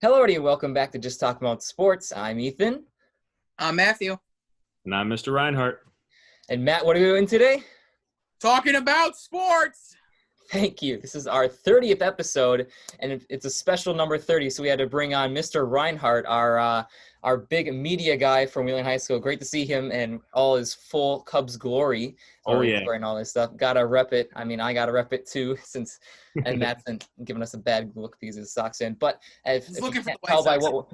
Hello, everybody, and welcome back to Just Talk About Sports. I'm Ethan. I'm Matthew. And I'm Mr. Reinhart. And Matt, what are we doing today? Talking about sports. Thank you. This is our 30th episode, and it's a special number 30, so we had to bring on Mr. Reinhart, our big media guy from Wheeling High School. Great to see him in all his full Cubs glory. Oh, yeah. And all this stuff. Gotta rep it. I mean, I gotta rep it too, and Matt's been giving us a bad look because his socks in. But if you can't tell by what,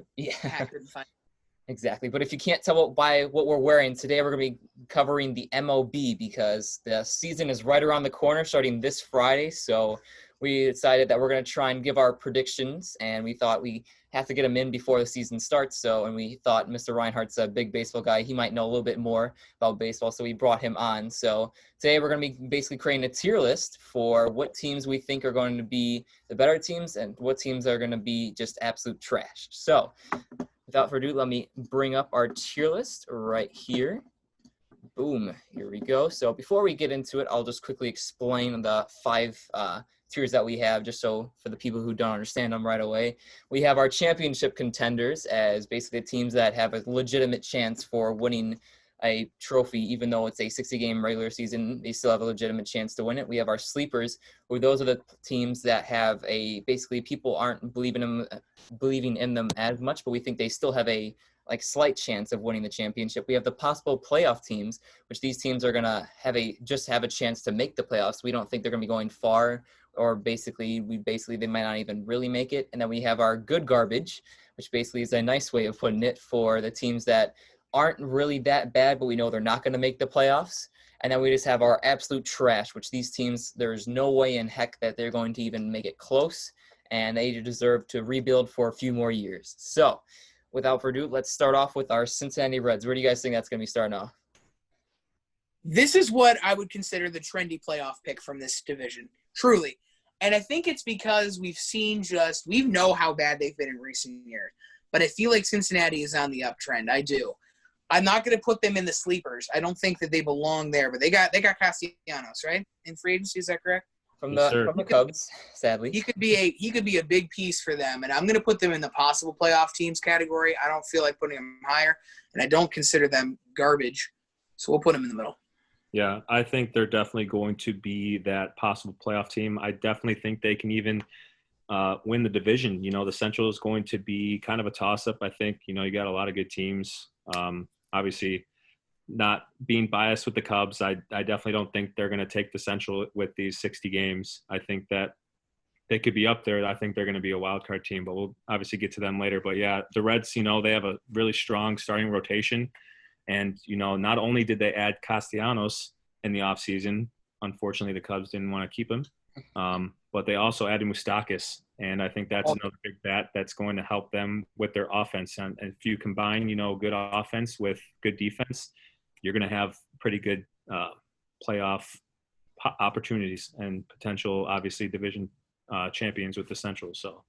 Exactly. But if you can't tell by what we're wearing, today we're going to be covering the MLB because the season is right around the corner starting this Friday. So we decided that we're going to try and give our predictions, and we thought we have to get them in before the season starts. And we thought Mr. Reinhardt's a big baseball guy. He might know a little bit more about baseball, so we brought him on. So today we're going to be basically creating a tier list for what teams we think are going to be the better teams and what teams are going to be just absolute trash. So without further ado, let me bring up our tier list right here. Boom, here we go. So before we get into it, I'll just quickly explain the five tiers that we have, just so for the people who don't understand them right away. We have our championship contenders as basically teams that have a legitimate chance for winning a trophy, even though it's a 60-game regular season, they still have a legitimate chance to win it. We have our sleepers, who those are the teams that have basically people aren't believing in them as much, but we think they still have a slight chance of winning the championship. We have the possible playoff teams, which these teams are gonna have a chance to make the playoffs. We don't think they're gonna be going far, or basically they might not even really make it. And then we have our good garbage, which basically is a nice way of putting it for the teams that aren't really that bad, but we know they're not going to make the playoffs. And then we just have our absolute trash, which these teams, there's no way in heck that they're going to even make it close, and they deserve to rebuild for a few more years. So without further ado, let's start off with our Cincinnati Reds. Where do you guys think that's going to be starting off? This is what I would consider the trendy playoff pick from this division, truly. And I think it's because we know how bad they've been in recent years. But I feel like Cincinnati is on the uptrend. I do. I'm not going to put them in the sleepers. I don't think that they belong there, but they got Castellanos, right? In free agency, is that correct? From the Cubs, sadly. He could be a big piece for them, and I'm going to put them in the possible playoff teams category. I don't feel like putting them higher, and I don't consider them garbage, so we'll put them in the middle. Yeah, I think they're definitely going to be that possible playoff team. I definitely think they can even win the division. You know, the Central is going to be kind of a toss-up. I think, you got a lot of good teams. Obviously, not being biased with the Cubs, I definitely don't think they're going to take the Central with these 60 games. I think that they could be up there. I think they're going to be a wild card team, but we'll obviously get to them later. But yeah, the Reds, they have a really strong starting rotation. And, not only did they add Castellanos in the offseason, unfortunately the Cubs didn't want to keep him, but they also added Moustakas. And I think that's another big bat that's going to help them with their offense. And if you combine, good offense with good defense, you're going to have pretty good playoff opportunities and potential, obviously, division champions with the Central. So,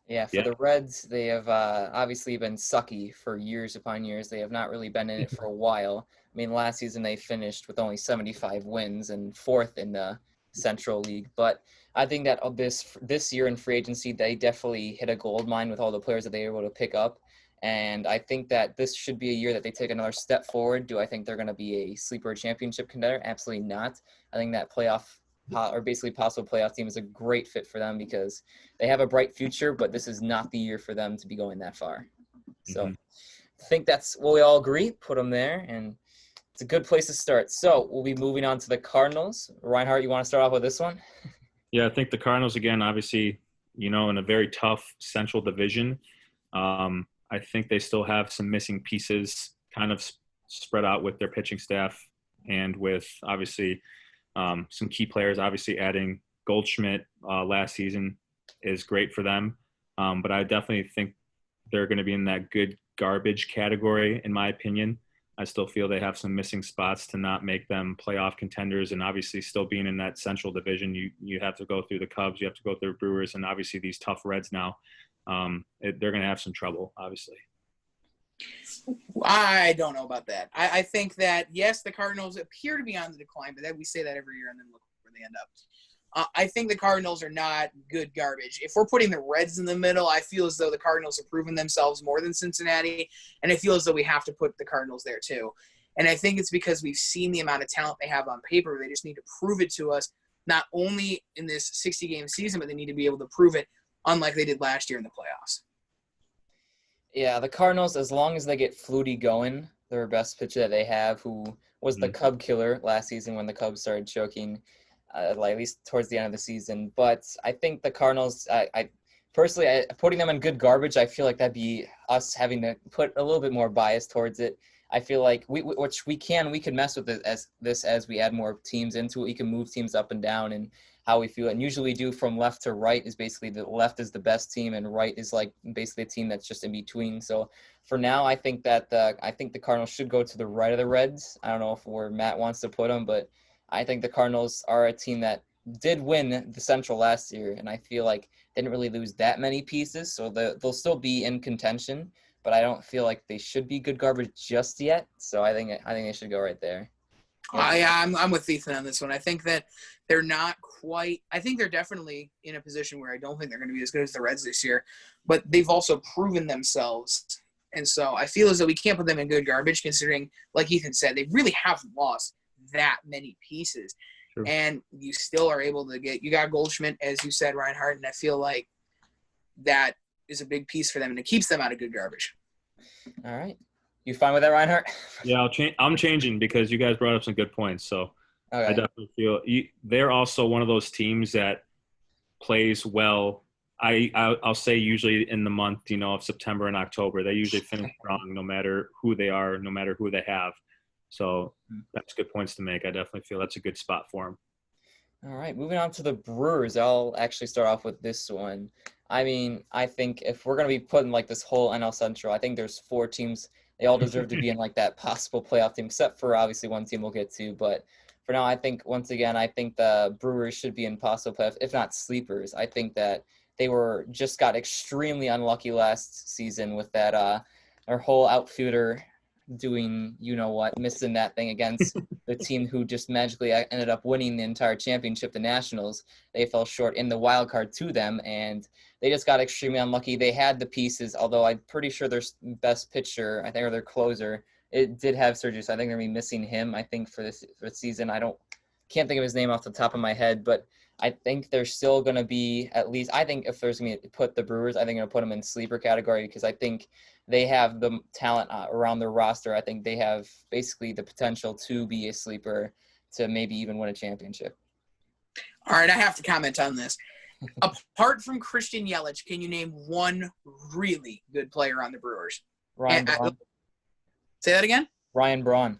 yeah, for the Reds, they have obviously been sucky for years upon years. They have not really been in it for a while. I mean, last season they finished with only 75 wins and fourth in the Central League. But I think that this year in free agency, they definitely hit a gold mine with all the players that they were able to pick up. And I think that this should be a year that they take another step forward. Do I think they're going to be a sleeper championship contender? Absolutely not. I think that basically possible playoff team is a great fit for them because they have a bright future, but this is not the year for them to be going that far. So I think that's what we all agree. Put them there, and it's a good place to start. So we'll be moving on to the Cardinals. Reinhart, you want to start off with this one? Yeah, I think the Cardinals, again, obviously, in a very tough Central division. I think they still have some missing pieces kind of spread out with their pitching staff and with, obviously, some key players. Obviously, adding Goldschmidt last season is great for them. But I definitely think they're going to be in that good garbage category, in my opinion. I still feel they have some missing spots to not make them playoff contenders. And obviously still being in that Central division, you have to go through the Cubs, you have to go through the Brewers, and obviously these tough Reds now. They're going to have some trouble, obviously. I don't know about that. I think that, yes, the Cardinals appear to be on the decline, but then we say that every year and then look where they end up. I think the Cardinals are not good garbage. If we're putting the Reds in the middle, I feel as though the Cardinals have proven themselves more than Cincinnati, and I feel as though we have to put the Cardinals there too. And I think it's because we've seen the amount of talent they have on paper. They just need to prove it to us, not only in this 60-game season, but they need to be able to prove it, unlike they did last year in the playoffs. Yeah, the Cardinals, as long as they get Flutie going, their best pitcher that they have, who was the Cub killer last season when the Cubs started choking, at least towards the end of the season. But I think the Cardinals, I personally, putting them in good garbage, I feel like that'd be us having to put a little bit more bias towards it. I feel like we can mess with it as we add more teams into it. We can move teams up and down and how we feel. And usually do from left to right is basically the left is the best team and right is like basically a team that's just in between. So for now, I think that the Cardinals should go to the right of the Reds. I don't know where Matt wants to put them, but I think the Cardinals are a team that did win the Central last year, and I feel like they didn't really lose that many pieces, so they'll still be in contention. But I don't feel like they should be good garbage just yet. So I think they should go right there. I'm with Ethan on this one. I think that they're not quite – I think they're definitely in a position where I don't think they're going to be as good as the Reds this year. But they've also proven themselves. And so I feel as though we can't put them in good garbage considering, like Ethan said, they really haven't lost that many pieces. True. And you still are able to get – you got Goldschmidt, as you said, Reinhart, and I feel like that – is a big piece for them, and it keeps them out of good garbage. All right. You fine with that, Reinhart? Yeah, I'm changing because you guys brought up some good points. So okay. I definitely feel they're also one of those teams that plays well. I'll say usually in the month, of September and October, they usually finish strong no matter who they are, no matter who they have. So that's good points to make. I definitely feel that's a good spot for them. All right, moving on to the Brewers. I'll actually start off with this one. I mean, I think if we're going to be putting like this whole NL Central, I think there's 4 teams. They all deserve to be in like that possible playoff team, except for obviously one team we'll get to. But for now, I think once again, I think the Brewers should be in possible playoffs, if not sleepers. I think that they just got extremely unlucky last season with that their whole outfielder doing missing that thing against the team who just magically ended up winning the entire championship, the Nationals. They fell short in the wild card to them, and they just got extremely unlucky. They had the pieces, although I'm pretty sure their best pitcher, I think, or their closer, it did have surgery, so I think they're going to be missing him, I think, for this season. Can't think of his name off the top of my head, but I think they're still going to be at least – I think if there's going to put the Brewers, I think I'm going to put them in sleeper category because I think they have the talent around their roster. I think they have basically the potential to be a sleeper to maybe even win a championship. All right, I have to comment on this. Apart from Christian Yelich, can you name one really good player on the Brewers? Ryan Braun. Say that again? Ryan Braun.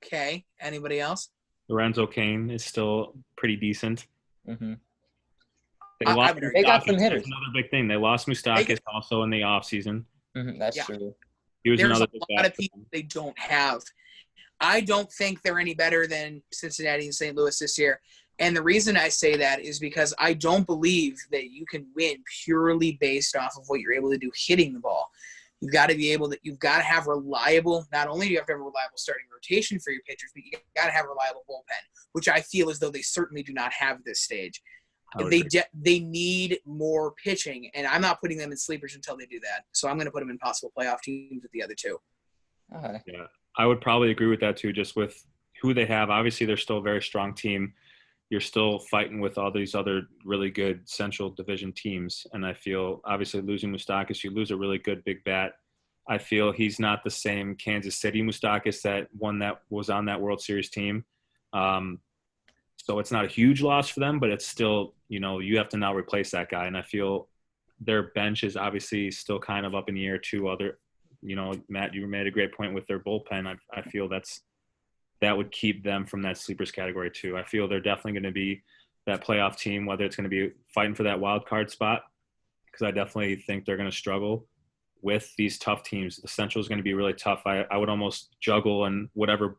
Okay. Anybody else? Lorenzo Cain is still pretty decent. Mm-hmm. They got some hitters. That's another big thing. They lost Moustakas also in the offseason. Mm-hmm, that's true. There's a lot of people they don't have. I don't think they're any better than Cincinnati and St. Louis this year. And the reason I say that is because I don't believe that you can win purely based off of what you're able to do hitting the ball. You've got to have reliable, not only do you have to have a reliable starting rotation for your pitchers, but you got to have a reliable bullpen, which I feel as though they certainly do not have at this stage. They need more pitching, and I'm not putting them in sleepers until they do that. So I'm going to put them in possible playoff teams with the other two. Okay. Yeah, I would probably agree with that too, just with who they have. Obviously, they're still a very strong team. You're still fighting with all these other really good Central Division teams. And I feel, obviously, losing Moustakas, you lose a really good big bat. I feel he's not the same Kansas City Moustakas that was on that World Series team. So it's not a huge loss for them, but it's still, you have to now replace that guy. And I feel their bench is obviously still kind of up in the air too. Matt, you made a great point with their bullpen. I feel that would keep them from that sleepers category too. I feel they're definitely going to be that playoff team, whether it's going to be fighting for that wild card spot, because I definitely think they're going to struggle with these tough teams. The Central is going to be really tough. I would almost juggle, and whatever,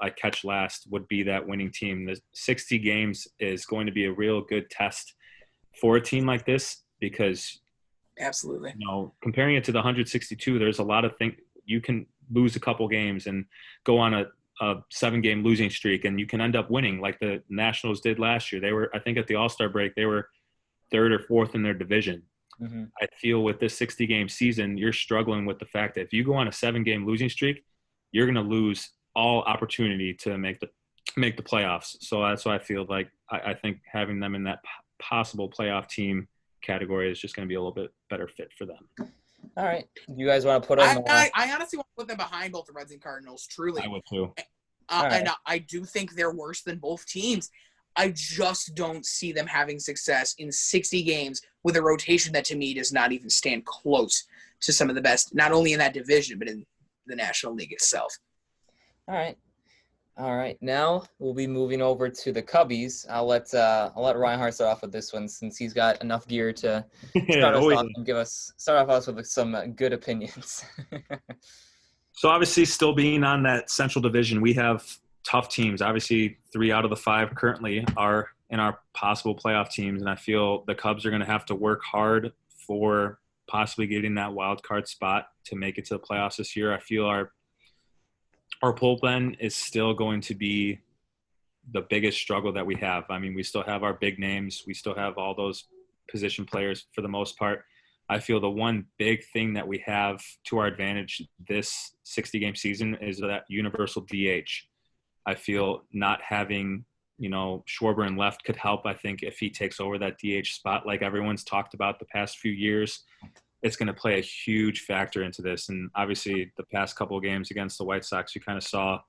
I catch last would be that winning team. The 60 games is going to be a real good test for a team like this because absolutely, comparing it to the 162, there's a lot of things. You can lose a couple games and go on a a 7-game losing streak, and you can end up winning like the Nationals did last year. They were, I think, at the All-Star break, they were 3rd or 4th in their division. Mm-hmm. I feel with this 60-game season, you're struggling with the fact that if you go on a 7-game losing streak, you're going to lose all opportunity to make the playoffs. So that's why I feel like I think having them in that possible playoff team category is just going to be a little bit better fit for them. All right. You guys want to put them? I honestly want to put them behind both the Reds and Cardinals, truly. I would too. And I do think they're worse than both teams. I just don't see them having success in 60 games with a rotation that, to me, does not even stand close to some of the best, not only in that division, but in the National League itself. All right. Now we'll be moving over to the Cubbies. I'll let Reinhart start off with this one since he's got enough gear to start us off and start off with some good opinions. So obviously, still being on that Central Division, we have tough teams. Obviously, 3 out of the 5 currently are in our possible playoff teams, and I feel the Cubs are going to have to work hard for possibly getting that wild card spot to make it to the playoffs this year. I feel our bullpen is still going to be the biggest struggle that we have. I mean, we still have our big names. We still have all those position players for the most part. I feel the one big thing that we have to our advantage this 60-game season is that universal DH. I feel not having, Schwarber in left could help, I think, if he takes over that DH spot like everyone's talked about the past few years. It's going to play a huge factor into this. And obviously the past couple of games against the White Sox, you kind of saw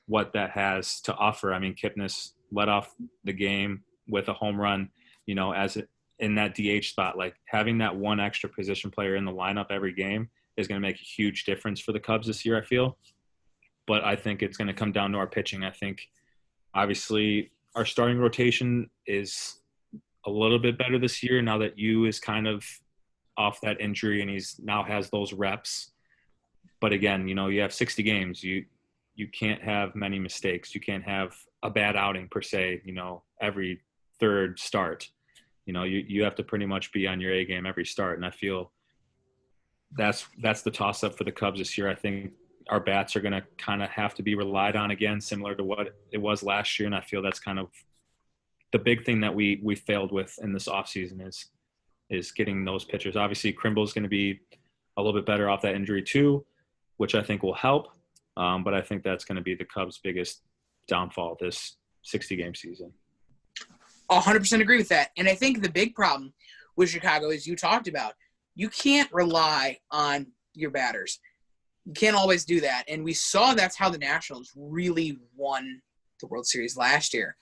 what that has to offer. I mean, Kipnis led off the game with a home run, in that DH spot. Like having that one extra position player in the lineup every game is going to make a huge difference for the Cubs this year, I feel. But I think it's going to come down to our pitching. I think obviously our starting rotation is a little bit better this year now that Yu is kind of off that injury and he's now has those reps. But again, you have 60 games. You can't have many mistakes. You can't have a bad outing per se, every third start. You have to pretty much be on your A game every start. And I feel that's the toss up for the Cubs this year. I think our bats are going to kind of have to be relied on again, similar to what it was last year. And I feel that's kind of the big thing that we failed with in this offseason is getting those pitchers. Obviously, Krimble's going to be a little bit better off that injury too, which I think will help. But I think that's going to be the Cubs' biggest downfall this 60-game season. 100% agree with that. And I think the big problem with Chicago, as you talked about, you can't rely on your batters. You can't always do that. And we saw that's how the Nationals really won the World Series last year.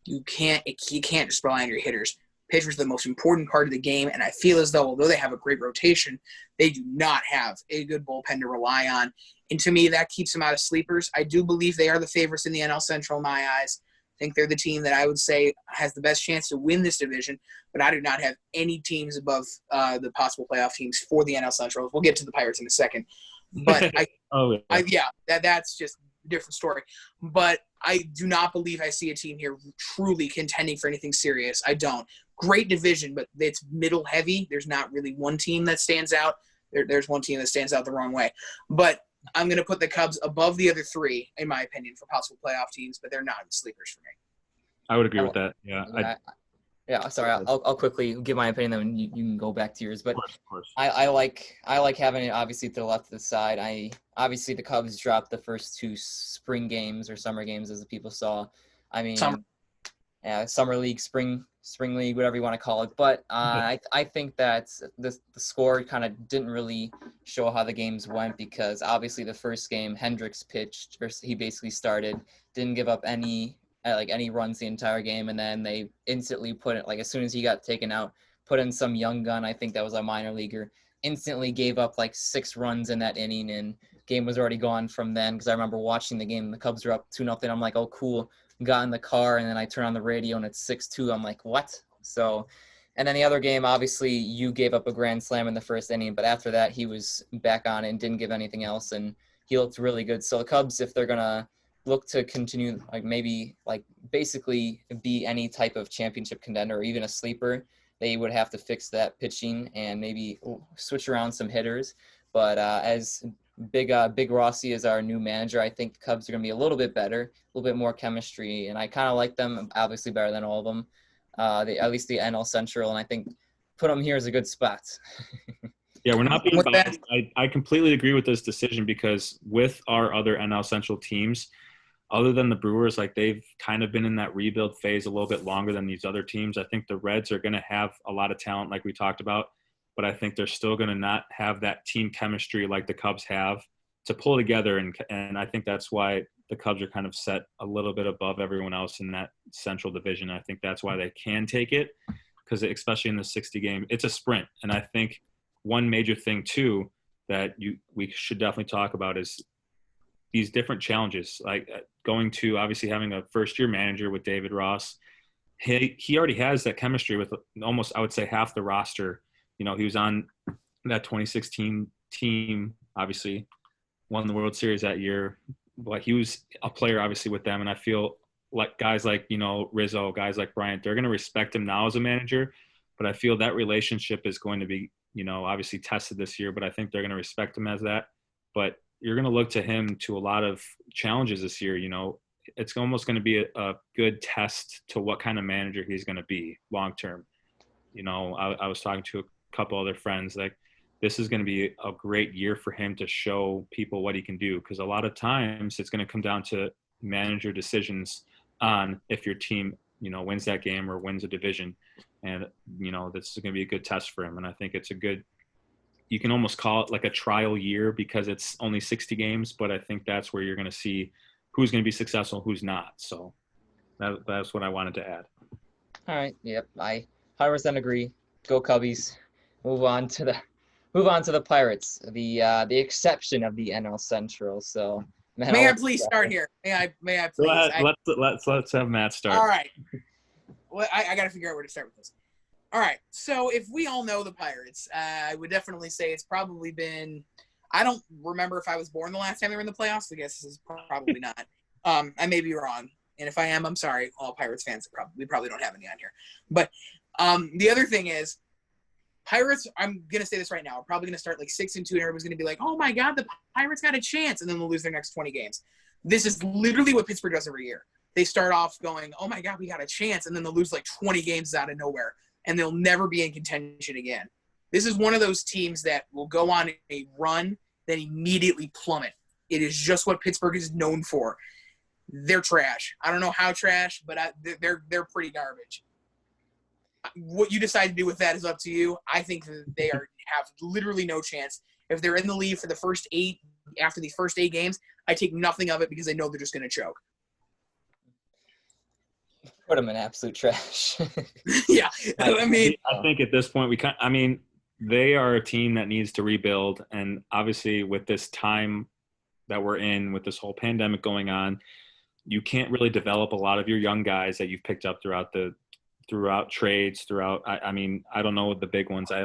You can't just rely on your hitters. Pitchers are the most important part of the game, and I feel as though, although they have a great rotation, they do not have a good bullpen to rely on. And to me, that keeps them out of sleepers. I do believe they are the favorites in the NL Central in my eyes. I think they're the team that I would say has the best chance to win this division, but I do not have any teams above the possible playoff teams for the NL Central. We'll get to the Pirates in a second. But that's just a different story. But I do not believe I see a team here truly contending for anything serious. I don't. Great division, but it's middle heavy. There's not really one team that stands out. There's one team that stands out the wrong way. But I'm going to put the Cubs above the other 3, in my opinion, for possible playoff teams, but they're not sleepers for me. I would agree with that. Yeah. Sorry. I'll quickly give my opinion, then you can go back to yours. But of course. I like having it obviously to the left of the side. Obviously the Cubs dropped the first 2 spring games or summer games, as the people saw. I mean, summer league, spring league, whatever you want to call it. But I think that the score kind of didn't really show how the games went, because obviously the first game Hendricks pitched, or he basically started, didn't give up any runs the entire game, and then they instantly put it, as soon as he got taken out, put in some young gun, I think that was a minor leaguer, instantly gave up 6 runs in that inning, and game was already gone from then. Because I remember watching the game, the Cubs were up 2-0. I'm like, oh cool. Got in the car, and then I turn on the radio and it's 6-2. I'm like, what? So, and then the other game, obviously you gave up a grand slam in the first inning, but after that he was back on and didn't give anything else, and he looked really good. So the Cubs, if they're gonna look to continue, basically be any type of championship contender or even a sleeper, they would have to fix that pitching and maybe switch around some hitters. But as Big Rossi is our new manager. I think the Cubs are going to be a little bit better, a little bit more chemistry, and I kind of like them, obviously better than all of them. At least the NL Central, and I think put them here is a good spot. Yeah, we're not being biased. I completely agree with this decision because with our other NL Central teams, other than the Brewers, like they've kind of been in that rebuild phase a little bit longer than these other teams. I think the Reds are going to have a lot of talent like we talked about, but I think they're still going to not have that team chemistry like the Cubs have to pull together. And I think that's why the Cubs are kind of set a little bit above everyone else in that Central division. I think that's why they can take it because especially in the 60 game, it's a sprint. And I think one major thing too that we should definitely talk about is these different challenges, like going to obviously having a first-year manager with David Ross. He already has that chemistry with almost, I would say, half the roster. You know, he was on that 2016 team, obviously won the World Series that year, but he was a player obviously with them. And I feel like guys like, you know, Rizzo, guys like Bryant, they're going to respect him now as a manager, but I feel that relationship is going to be, you know, obviously tested this year, but I think they're going to respect him as that. But you're going to look to him to a lot of challenges this year. You know, it's almost going to be a good test to what kind of manager he's going to be long term. You know, I was talking to a couple other friends, like this is going to be a great year for him to show people what he can do, because a lot of times it's going to come down to manager decisions on if your team, you know, wins that game or wins a division. And, you know, this is going to be a good test for him. And I think it's a good, you can almost call it like a trial year because it's only 60 games, but I think that's where you're going to see who's going to be successful, who's not. So that's what I wanted to add. All right. Yep. I 100% agree. Go Cubbies. Move on to the Pirates, the exception of the NL Central. So may I please start here? May I please? Let's have Matt start. All right. Well, I got to figure out where to start with this. All right. So if we all know the Pirates, I would definitely say it's probably been. I don't remember if I was born the last time they were in the playoffs. I guess this is probably not. I may be wrong, and if I am, I'm sorry, all Pirates fans. We probably don't have any on here. But the other thing is, Pirates. I'm gonna say this right now. Are probably gonna start like 6-2, and everybody's gonna be like, "Oh my God, the Pirates got a chance," and then they'll lose their next 20 games. This is literally what Pittsburgh does every year. They start off going, "Oh my God, we got a chance," and then they'll lose like 20 games out of nowhere, and they'll never be in contention again. This is one of those teams that will go on a run, then immediately plummet. It is just what Pittsburgh is known for. They're trash. I don't know how trash, but they're pretty garbage. What you decide to do with that is up to you. I think that they have literally no chance. If they're in the lead for the first 8, after these first 8 games, I take nothing of it because I know they're just going to choke. Put them in absolute trash. Yeah, I mean, I think at this point they are a team that needs to rebuild, and obviously with this time that we're in, with this whole pandemic going on, you can't really develop a lot of your young guys that you've picked up throughout trades. I mean, I don't know the big ones. I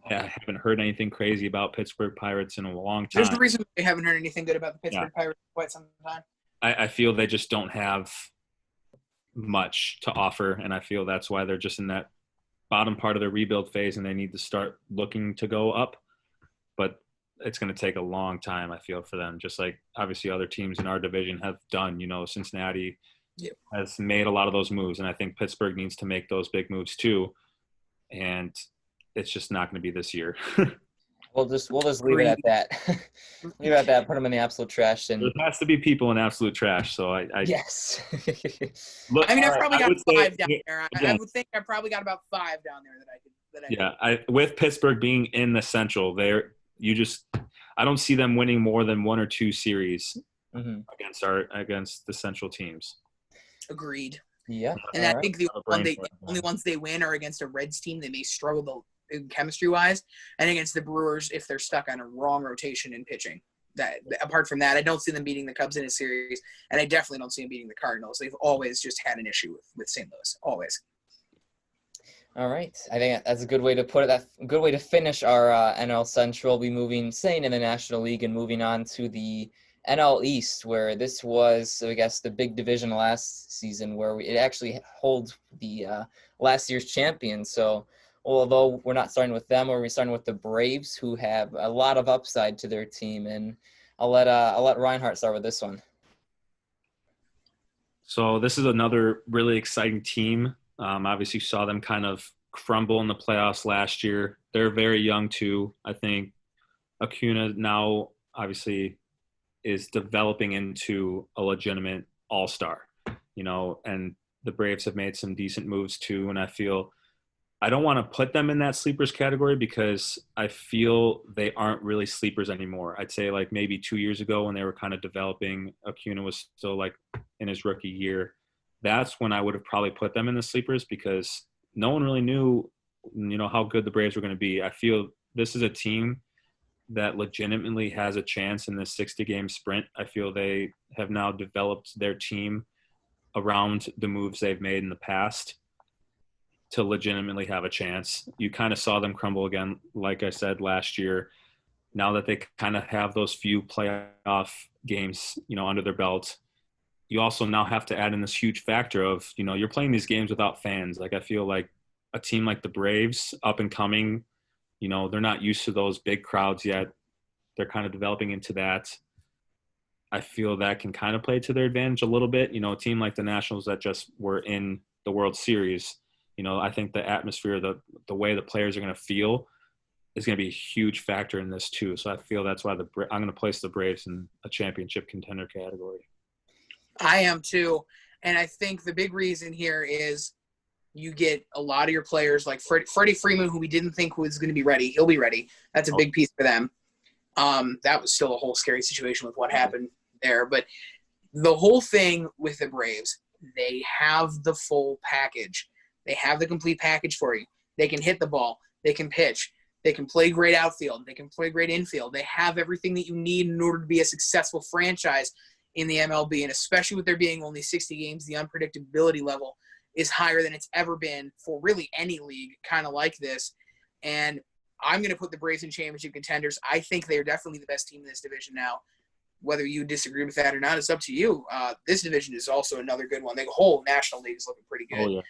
haven't heard anything crazy about Pittsburgh Pirates in a long time. There's the reason we haven't heard anything good about the Pittsburgh Pirates in quite some time. I feel they just don't have much to offer, and I feel that's why they're just in that bottom part of their rebuild phase, and they need to start looking to go up. But it's going to take a long time, I feel, for them, just like obviously other teams in our division have done. You know, Cincinnati has made a lot of those moves, and I think Pittsburgh needs to make those big moves too, and it's just not going to be this year. We'll just leave it at that. Leave it at that. Put them in the absolute trash. And there has to be people in absolute trash. So I yes. Look, I mean, I've probably got 5 down there. I would think I probably got about 5 down there that I could. With Pittsburgh being in the Central, I don't see them winning more than 1 or 2 series against the Central teams. Agreed. Yeah. And I think the only ones they win are against a Reds team. They may struggle chemistry-wise, and against the Brewers if they're stuck on a wrong rotation in pitching. That apart from that, I don't see them beating the Cubs in a series, and I definitely don't see them beating the Cardinals. They've always just had an issue with St. Louis, always. All right, I think that's a good way to put it. That's a good way to finish our NL Central. We'll staying in the National League and moving on to the NL East, where this was, I guess, the big division last season, where it actually holds the last year's champion. So although we're not starting with them, we're starting with the Braves, who have a lot of upside to their team. And I'll let Reinhart start with this one. So this is another really exciting team. Obviously, you saw them kind of crumble in the playoffs last year. They're very young too. I think Acuna now obviously is developing into a legitimate all-star, and the Braves have made some decent moves too. And I feel I don't want to put them in that sleepers category because I feel they aren't really sleepers anymore. I'd say like maybe 2 years ago when they were kind of developing, Acuna was still like in his rookie year. That's when I would have probably put them in the sleepers because no one really knew, how good the Braves were going to be. I feel this is a team that legitimately has a chance in this 60-game sprint. I feel they have now developed their team around the moves they've made in the past to legitimately have a chance. You kind of saw them crumble again, like I said, last year. Now that they kind of have those few playoff games, under their belt, you also now have to add in this huge factor of, you're playing these games without fans. Like I feel like a team like the Braves, up and coming, they're not used to those big crowds yet. They're kind of developing into that. I feel that can kind of play to their advantage a little bit. A team like the Nationals that just were in the World Series, I think the atmosphere, the way the players are going to feel is going to be a huge factor in this too. So I feel that's why I'm going to place the Braves in a championship contender category. I am too. And I think the big reason here is you get a lot of your players like Freddie Freeman, who we didn't think was going to be ready. He'll be ready. That's a big piece for them. That was still a whole scary situation with what happened there. But the whole thing with the Braves, they have the full package. They have the complete package for you. They can hit the ball. They can pitch. They can play great outfield. They can play great infield. They have everything that you need in order to be a successful franchise in the MLB. And especially with there being only 60 games, the unpredictability level is higher than it's ever been for really any league kind of like this. And I'm going to put the Braves in championship contenders. I think they are definitely the best team in this division now. Whether you disagree with that or not, it's up to you. This division is also another good one. The whole National League is looking pretty good. Oh, yeah.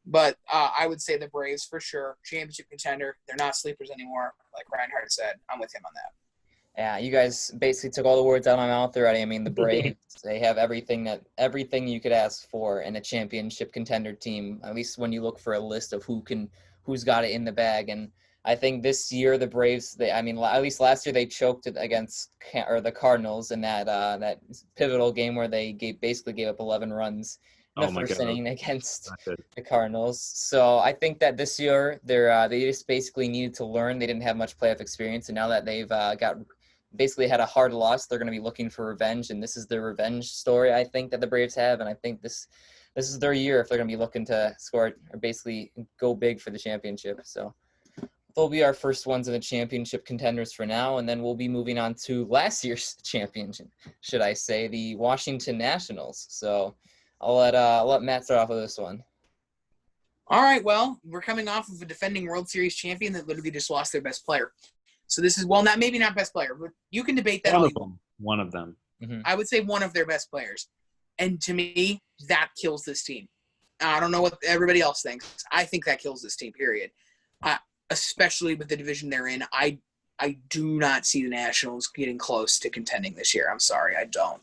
But I would say the Braves for sure. Championship contender. They're not sleepers anymore. Like Reinhart said, I'm with him on that. Yeah, you guys basically took all the words out of my mouth already. I mean, the Braves, they have everything you could ask for in a championship contender team, at least when you look for a list of who's got it in the bag. And I think this year the Braves, at least last year they choked it against the Cardinals in that pivotal game where they basically gave up 11 runs in the first inning against the Cardinals. So I think that this year they just basically needed to learn. They didn't have much playoff experience, and now that they've basically had a hard loss, they're going to be looking for revenge, and this is the revenge story I think that the Braves have, and I think this is their year if they're going to be looking to score or basically go big for the championship. So they'll be our first ones in the championship contenders for now, and then we'll be moving on to last year's championship, should I say, the Washington Nationals. So I'll let Matt start off with this one. All right, well, we're coming off of a defending World Series champion that literally just lost their best player. So this is, maybe not best player, but you can debate that. One of them. Mm-hmm. I would say one of their best players. And to me, that kills this team. I don't know what everybody else thinks. I think that kills this team, period. Especially with the division they're in. I do not see the Nationals getting close to contending this year. I'm sorry, I don't.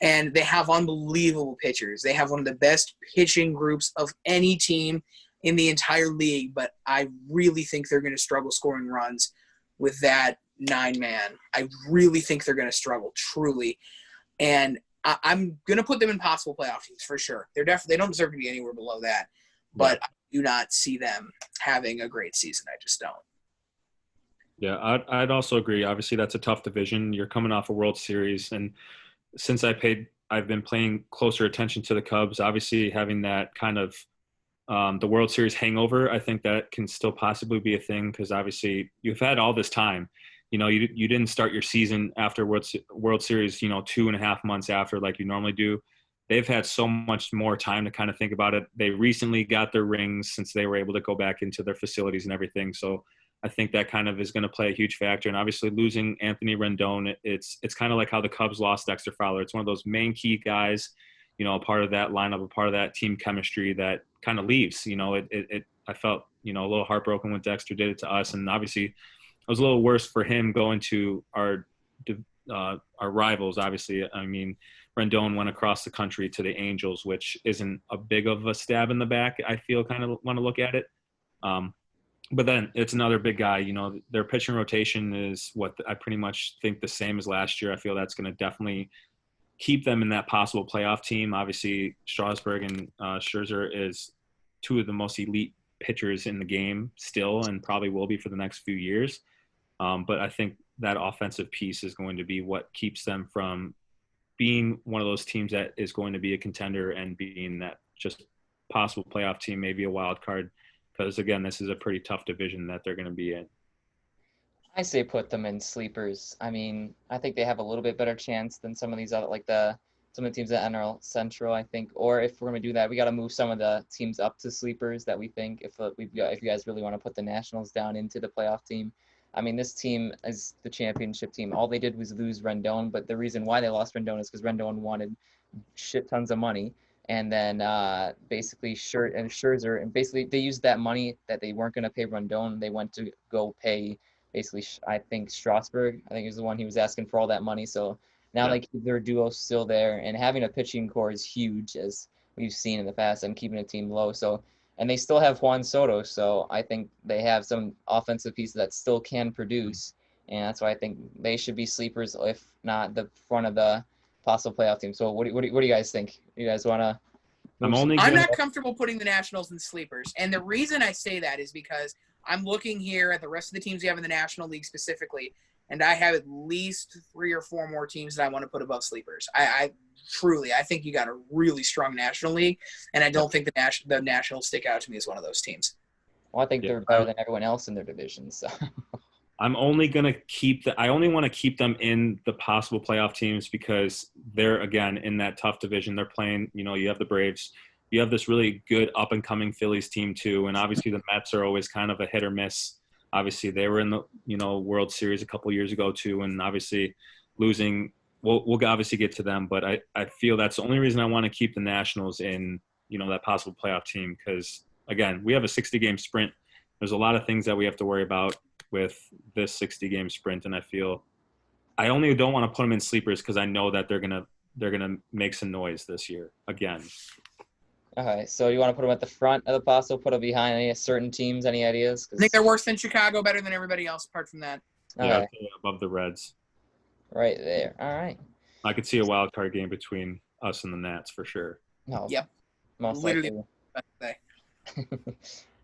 And they have unbelievable pitchers. They have one of the best pitching groups of any team in the entire league, but I really think they're going to struggle scoring runs with that 9-man. I really think they're going to struggle, truly. And I'm going to put them in possible playoff teams for sure. They don't deserve to be anywhere below that, but I do not see them having a great season. I just don't. Yeah, I'd also agree. Obviously, that's a tough division. You're coming off a World Series, and since I've been paying closer attention to the Cubs, obviously having that kind of the World Series hangover, I think that can still possibly be a thing because obviously you've had all this time. You didn't start your season after World Series, 2.5 months after like you normally do. They've had so much more time to kind of think about it. They recently got their rings since they were able to go back into their facilities and everything. So I think that kind of is going to play a huge factor. And obviously losing Anthony Rendon, it's kind of like how the Cubs lost Dexter Fowler. It's one of those main key guys, a part of that lineup, a part of that team chemistry that kind of leaves. I felt, a little heartbroken when Dexter did it to us. And obviously it was a little worse for him going to our rivals. Obviously, I mean, Rendon went across the country to the Angels, which isn't a big of a stab in the back. I feel kind of want to look at it. But then it's another big guy. Their pitching rotation is what I pretty much think the same as last year. I feel that's going to definitely keep them in that possible playoff team. Obviously, Strasburg and Scherzer is two of the most elite pitchers in the game still, and probably will be for the next few years. But I think that offensive piece is going to be what keeps them from being one of those teams that is going to be a contender and being that just possible playoff team, maybe a wild card. Because, again, this is a pretty tough division that they're going to be in. I say put them in sleepers. I mean, I think they have a little bit better chance than some of these other, some of the teams at NL Central, I think. Or if we're going to do that, we got to move some of the teams up to sleepers that we think if you guys really want to put the Nationals down into the playoff team. I mean, this team is the championship team. All they did was lose Rendon, but the reason why they lost Rendon is because Rendon wanted shit tons of money. And then basically Scherzer, and basically they used that money that they weren't going to pay Rendon. They went to go pay basically, I think, Strasburg. I think he was the one he was asking for all that money. So now they keep their duo still there. And having a pitching core is huge, as we've seen in the past, and keeping a team low. So, and they still have Juan Soto. So I think they have some offensive pieces that still can produce. And that's why I think they should be sleepers, if not the front of the possible playoff team. So what do you guys think? You guys want to? I'm not comfortable putting the Nationals in sleepers. And the reason I say that is because I'm looking here at the rest of the teams we have in the National League specifically, and I have at least 3 or 4 more teams that I want to put above sleepers. I think you got a really strong National League, and I don't think the Nationals stick out to me as one of those teams. Well, I think they're better than everyone else in their division. So. I'm only going to I only want to keep them in the possible playoff teams because they're, again, in that tough division. They're playing, you have the Braves. You have this really good up-and-coming Phillies team, too. And obviously the Mets are always kind of a hit or miss. Obviously they were in the, World Series a couple years ago, too. And obviously losing, we'll obviously get to them. But I feel that's the only reason I want to keep the Nationals in, that possible playoff team. Because, again, we have a 60-game sprint. There's a lot of things that we have to worry about with this 60-game sprint, and I feel I only don't want to put them in sleepers because I know that they're gonna make some noise this year again. Okay, so you want to put them at the front of the possible, put them behind any certain teams? Any ideas? I think they're worse than Chicago, better than everybody else apart from that. Yeah, above the Reds. Right there. All right. I could see a wild card game between us and the Nats for sure. No. Yep. Most literally.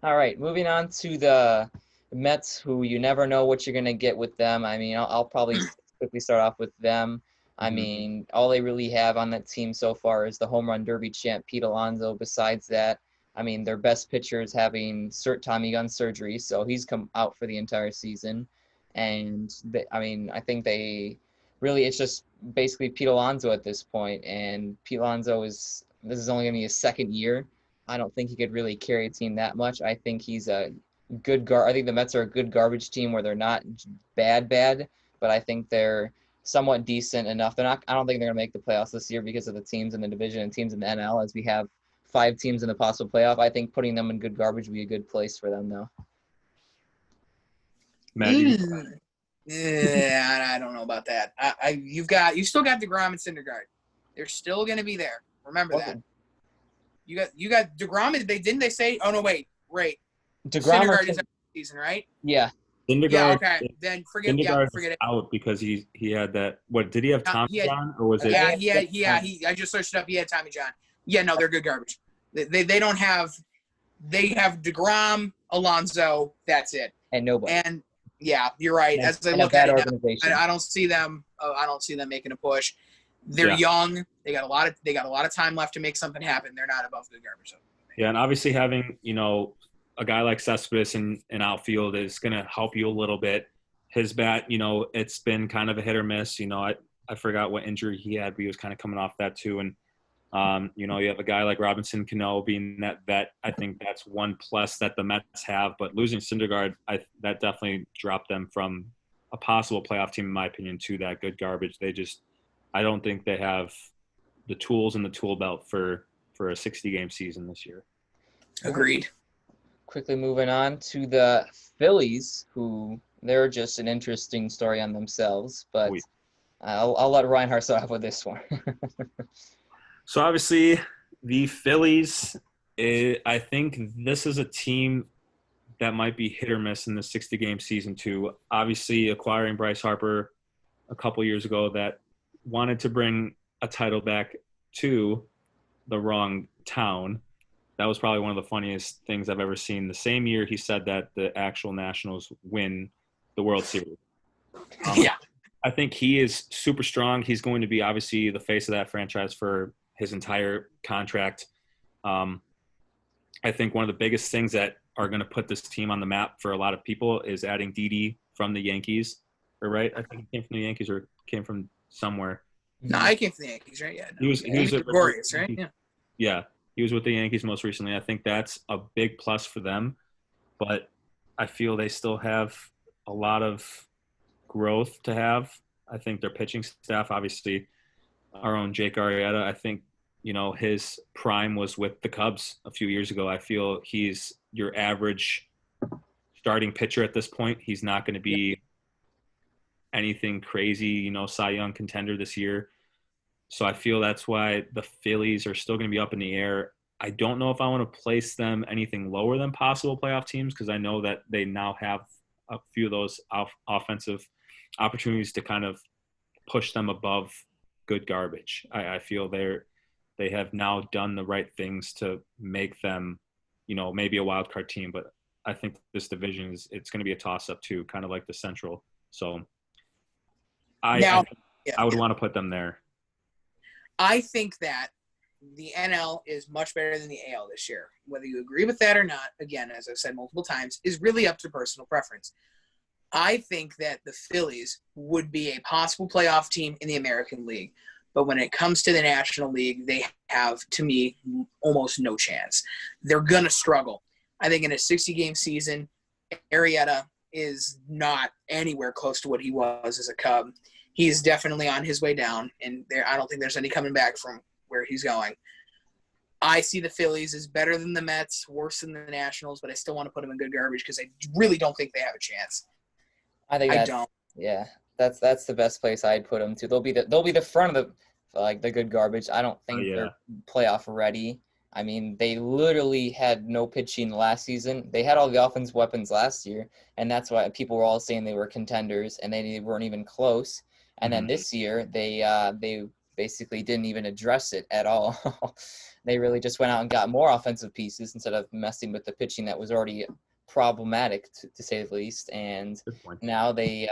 All right, moving on to the Mets, who you never know what you're going to get with them. I mean, I'll probably quickly start off with them. I mean, all they really have on that team so far is the home run derby champ, Pete Alonso. Besides that, I mean, their best pitcher is having Tommy gun surgery, so he's come out for the entire season. And, I think it's just basically Pete Alonso at this point. And Pete Alonso this is only going to be his second year. I don't think he could really carry a team that much. I think he's a good I think the Mets are a good garbage team where they're not bad, but I think they're somewhat decent enough. I don't think they're going to make the playoffs this year because of the teams in the division and teams in the NL, as we have 5 teams in the possible playoff. I think putting them in good garbage would be a good place for them, though. Yeah, I don't know about that. You still got DeGrom and Syndergaard. They're still going to be there. Remember that. You got DeGrom. They say? Oh no, wait. Syndergaard is out season, right? Yeah. Syndergaard, yeah. Okay. Then forget it. Out because he had that. What did he have? Tommy John or was it? Yeah. I just searched it up. He had Tommy John. Yeah. No, they're good garbage. They don't have. They have DeGrom, Alonso. That's it. And nobody. And yeah, you're right. As I look at it, I don't see them. I don't see them making a push. They're young. They got a lot of time left to make something happen. They're not above good garbage. Yeah, and obviously having a guy like Cespedes in outfield is going to help you a little bit. His bat, it's been kind of a hit or miss. I forgot what injury he had, but he was kind of coming off that too. And you have a guy like Robinson Cano being that vet. I think that's one plus that the Mets have. But losing Syndergaard, that definitely dropped them from a possible playoff team, in my opinion, to that good garbage. I don't think they have the tools in the tool belt for a 60-game season this year. Agreed. quickly moving on to the Phillies, who they're just an interesting story on themselves, but I'll let Reinhart start off with this one. So obviously the Phillies, I think this is a team that might be hit or miss in the 60-game season too. Obviously acquiring Bryce Harper a couple years ago that wanted to bring a title back to the wrong town. That was probably one of the funniest things I've ever seen. The same year he said that the actual Nationals win the World Series. Yeah. I think he is super strong. He's going to be obviously the face of that franchise for his entire contract. I think one of the biggest things that are going to put this team on the map for a lot of people is adding Didi from the Yankees. Or right? I think he came from the Yankees or came from somewhere. No, I came from the Yankees, right? Yeah. No. He was Gregorius, right? Yeah. Yeah. He was with the Yankees most recently. I think that's a big plus for them. But I feel they still have a lot of growth to have. I think their pitching staff, obviously, our own Jake Arrieta, I think, his prime was with the Cubs a few years ago. I feel he's your average starting pitcher at this point. He's not going to be anything crazy, Cy Young contender this year. So I feel that's why the Phillies are still going to be up in the air. I don't know if I want to place them anything lower than possible playoff teams because I know that they now have a few of those offensive opportunities to kind of push them above good garbage. I feel they have now done the right things to make them, maybe a wild card team. But I think this division it's going to be a toss up too, kind of like the Central. So I would want to put them there. I think that the NL is much better than the AL this year. Whether you agree with that or not, again, as I've said multiple times, is really up to personal preference. I think that the Phillies would be a possible playoff team in the American League. But when it comes to the National League, they have, to me, almost no chance. They're going to struggle. I think in a 60-game season, Arrieta is not anywhere close to what he was as a Cub. He's definitely on his way down, and I don't think there's any coming back from where he's going. I see the Phillies as better than the Mets, worse than the Nationals, but I still want to put them in good garbage because I really don't think they have a chance. I don't. Yeah, that's the best place I'd put them to. They'll be the front of the good garbage. I don't think they're playoff ready. I mean, they literally had no pitching last season. They had all the offensive weapons last year, and that's why people were all saying they were contenders, and they weren't even close. And then this year, they basically didn't even address it at all. They really just went out and got more offensive pieces instead of messing with the pitching that was already problematic, to say the least. And now they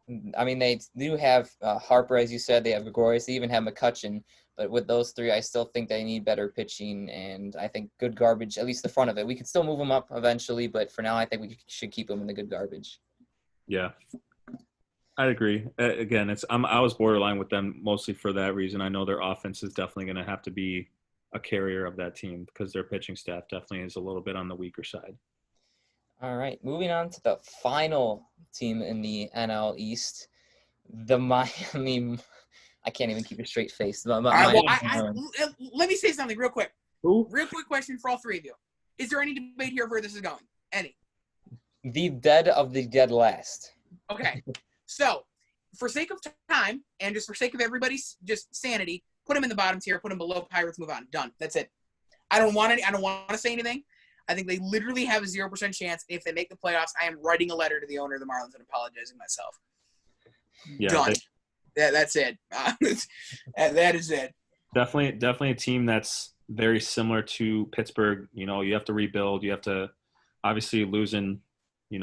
do have Harper, as you said. They have Gregorius. They even have McCutchen. But with those three, I still think they need better pitching, and I think good garbage, at least the front of it. We could still move them up eventually, but for now, I think we should keep them in the good garbage. Yeah. I agree. Again, I was borderline with them mostly for that reason. I know their offense is definitely going to have to be a carrier of that team because their pitching staff definitely is a little bit on the weaker side. All right, moving on to the final team in the NL East, the Miami. I can't even keep a straight face. Let me say something real quick. Real quick question for all three of you. Is there any debate here of where this is going? Any? The dead of the dead last. Okay. So, for sake of time and just for sake of everybody's just sanity, put them in the bottom tier, put them below Pirates, move on. Done. That's it. I don't want to say anything. I think they literally have a 0% chance. If they make the playoffs, I am writing a letter to the owner of the Marlins and apologizing myself. Yeah, done. That's it. That is it. Definitely a team that's very similar to Pittsburgh. You have to rebuild. You have to obviously losing, a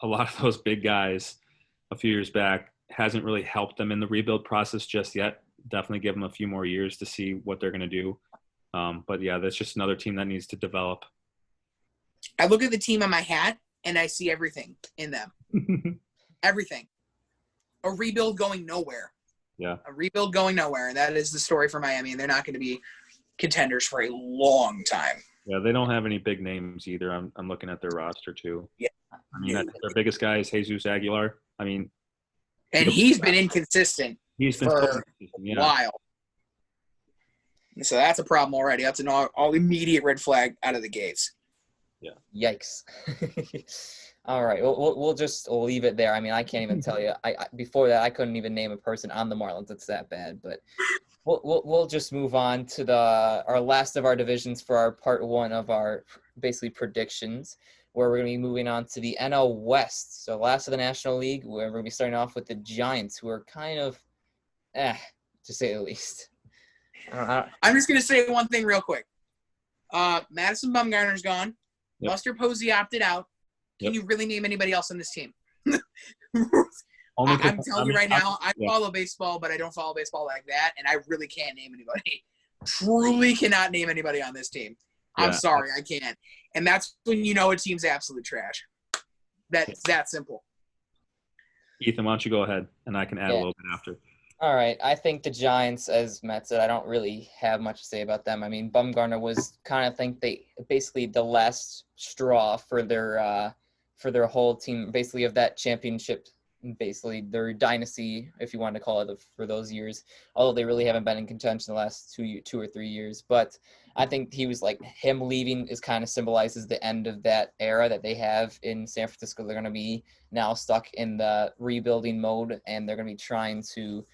lot of those big guys a few years back hasn't really helped them in the rebuild process just yet. Definitely give them a few more years to see what they're going to do. But yeah, that's just another team that needs to develop. I look at the team on my hat and I see everything in them. Everything. A rebuild going nowhere. Yeah. A rebuild going nowhere. And that is the story for Miami. And they're not going to be contenders for a long time. Yeah, they don't have any big names either. I'm looking at their roster too. Yeah. I mean, their biggest guy is Jesus Aguilar. I mean, and he's been inconsistent for a while. So that's a problem already. That's an all immediate red flag out of the gates. Yikes. All right. We'll leave it there. I mean, I can't even tell you. I before that, I couldn't even name a person on the Marlins. It's that bad. But we'll just move on to our last of our divisions for our part one of our basically predictions, where we're going to be moving on to the NL West. So last of the National League, where we're going to be starting off with the Giants, who are kind of, to say the least. I'm just going to say one thing real quick. Madison Bumgarner's gone. Yep. Buster Posey opted out. Can Yep. you really name anybody else on this team? Only I'm telling you right now, I follow baseball, but I don't follow baseball like that, and I really can't name anybody. Truly cannot name anybody on this team. I'm sorry, I can't. And that's when you know a team's absolute trash. That's that simple. Ethan, why don't you go ahead, and I can add a little bit after. All right. I think the Giants, as Matt said, I don't really have much to say about them. I mean, Bumgarner was basically the last straw for their whole team, basically of that championship, basically their dynasty, if you want to call it, for those years. Although they really haven't been in contention the last 2 or 3 years, but I think he was him leaving is kind of symbolizes the end of that era that they have in San Francisco. They're going to be now stuck in the rebuilding mode, and they're going to be trying to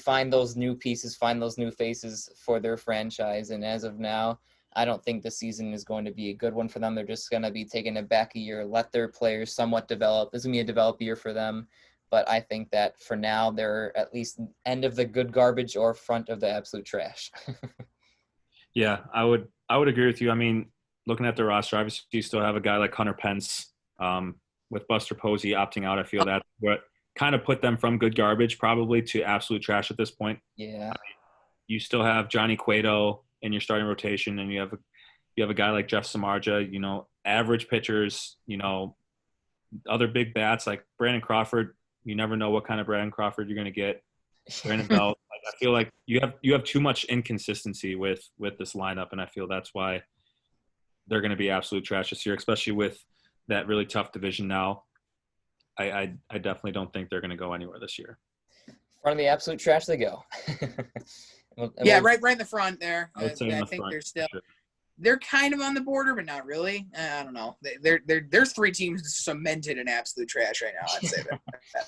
find those new pieces, find those new faces for their franchise. And as of now, I don't think the season is going to be a good one for them. They're just going to be taking it back a year, let their players somewhat develop. This is going to be a develop year for them. But I think that for now, they're at least end of the good garbage or front of the absolute trash. Yeah, I would agree with you. I mean, looking at the roster, obviously you still have a guy like Hunter Pence. With Buster Posey opting out, I feel that's what kind of put them from good garbage probably to absolute trash at this point. Yeah. I mean, you still have Johnny Cueto in your starting rotation, and you have a guy like Jeff Samardzija, average pitchers, other big bats like Brandon Crawford. You never know what kind of Brandon Crawford you're going to get. Brandon Belt. I feel like you have too much inconsistency with this lineup, and I feel that's why they're going to be absolute trash this year, especially with that really tough division now. I definitely don't think they're going to go anywhere this year. Front of the absolute trash they go. Right in the front there. I would say I think they're still they're kind of on the border, but not really. I don't know. There's 3 teams cemented in absolute trash right now. I'd say that.